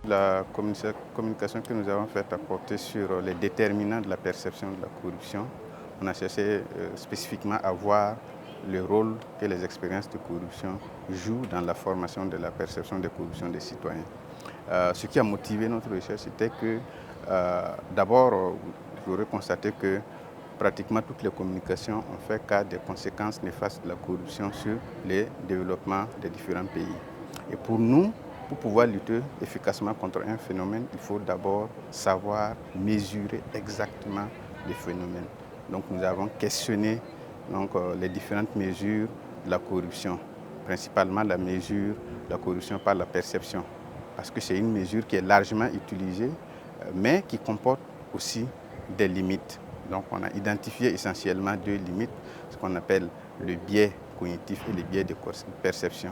La communication que nous avons faite a porté sur les déterminants de la perception de la corruption. On a cherché spécifiquement à voir le rôle que les expériences de corruption jouent dans la formation de la perception de corruption des citoyens. Ce qui a motivé notre recherche, c'était que d'abord, vous aurez constaté que pratiquement toutes les communications ont fait cas des conséquences néfastes de la corruption sur les développements des différents pays. Et pour nous, pour pouvoir lutter efficacement contre un phénomène, il faut d'abord savoir mesurer exactement les phénomènes. Donc nous avons questionné les différentes mesures de la corruption, principalement la mesure de la corruption par la perception, parce que c'est une mesure qui est largement utilisée, mais qui comporte aussi des limites. Donc on a identifié essentiellement deux limites, ce qu'on appelle le biais cognitif et le biais de perception,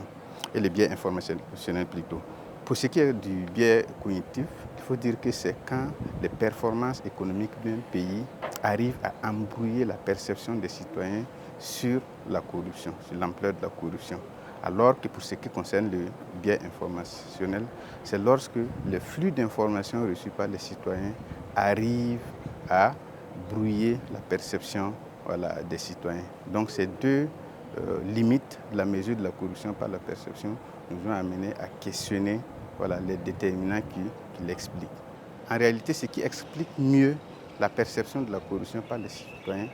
et le biais informationnel plutôt. Pour ce qui est du biais cognitif, il faut dire que c'est quand les performances économiques d'un pays arrivent à embrouiller la perception des citoyens sur la corruption, sur l'ampleur de la corruption. Alors que pour ce qui concerne le biais informationnel, c'est lorsque le flux d'informations reçues par les citoyens arrive à brouiller la perception des citoyens. Donc ces deux limites de la mesure de la corruption par la perception nous ont amené à questionner les déterminants qui l'expliquent. En réalité, ce qui explique mieux la perception de la corruption par les citoyens,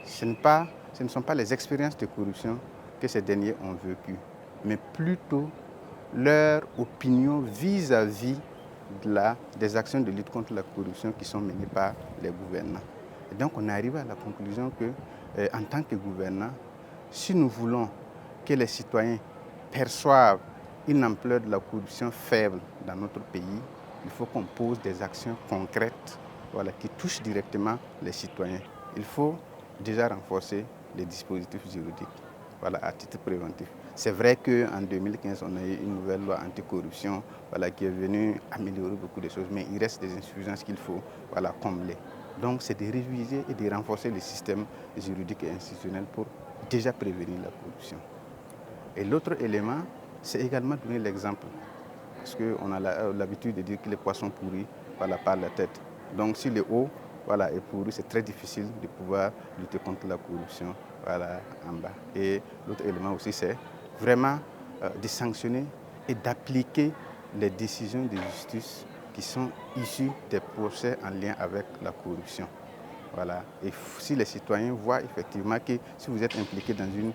ce ne sont pas les expériences de corruption que ces derniers ont vécues, mais plutôt leur opinion vis-à-vis des actions de lutte contre la corruption qui sont menées par les gouvernants. Et donc on arrive à la conclusion que, en tant que gouvernants, si nous voulons que les citoyens perçoivent une ampleur de la corruption faible dans notre pays, il faut qu'on pose des actions concrètes qui touchent directement les citoyens. Il faut déjà renforcer les dispositifs juridiques à titre préventif. C'est vrai qu'en 2015, on a eu une nouvelle loi anticorruption qui est venue améliorer beaucoup de choses, mais il reste des insuffisances qu'il faut combler. Donc c'est de réviser et de renforcer les systèmes juridiques et institutionnels pour déjà prévenir la corruption. Et l'autre élément, c'est également donner l'exemple. Parce qu'on a l'habitude de dire que les poissons pourris par la tête. Donc si le haut est pourri, c'est très difficile de pouvoir lutter contre la corruption en bas. Et l'autre élément aussi, c'est vraiment de sanctionner et d'appliquer les décisions de justice qui sont issues des procès en lien avec la corruption. Et si les citoyens voient effectivement que si vous êtes impliqué dans une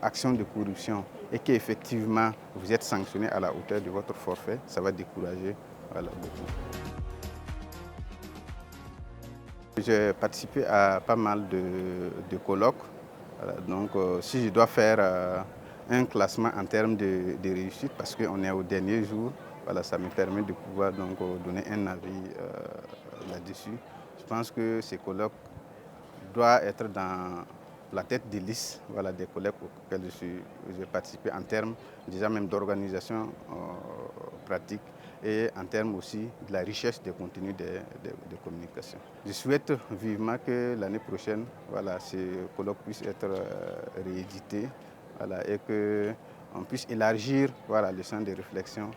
action de corruption et qu'effectivement vous êtes sanctionné à la hauteur de votre forfait, ça va décourager beaucoup. J'ai participé à pas mal de colloques. Donc si je dois faire un classement en termes de réussite, parce qu'on est au dernier jour, ça me permet de pouvoir donner un avis là-dessus. Je pense que ces colloques doivent être dans la tête de liste des collègues auxquels j'ai participé en termes déjà même d'organisation pratique et en termes aussi de la richesse des contenus de communication. Je souhaite vivement que l'année prochaine, ce colloque puisse être réédité et qu'on puisse élargir le champ de réflexion